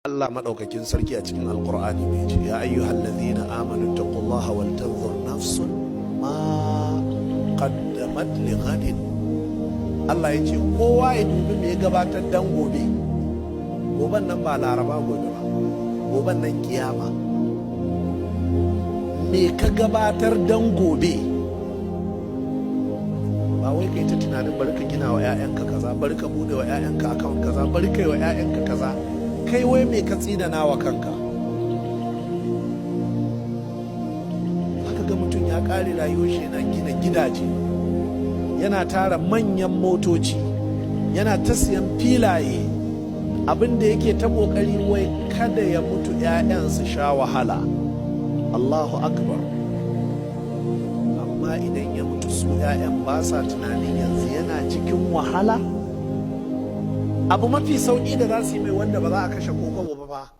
Allah madaukakin sarki a cikin alqur'ani bai ce ya ayyuhal ladhina amanu taqullaha wal tanzur nafsun ma qaddamat li ghadin. Allah ya ce kowa ya dubi me gabatar dan gobe. Goben nan ba laraba gobe ba, goben nan kiyama. Me ka gabatar dan gobe, ba wai kai ta tunanin bari ka gina wa 'ya'yanka kaza, bari ka bude wa 'ya'yanka account kaza, bari kai wa 'ya'yanka kaza. Kai wai me ka tsinana wa kanka? Haka ga mutum ya kare rayuwar shi yana gina gidaje, yana tara manyan motoci, yana ta siyan filaye, abin da yake ta kokari wai kada ya mutu 'ya'yan su sha wahala. Allahu akbar. Amma idan ya mutu su 'ya'yan ba sa tunanin yanzu yana cikin wahala. Abu mafi sauƙi da za su yi mai wanda ba za a kashe ko kwabo ba fa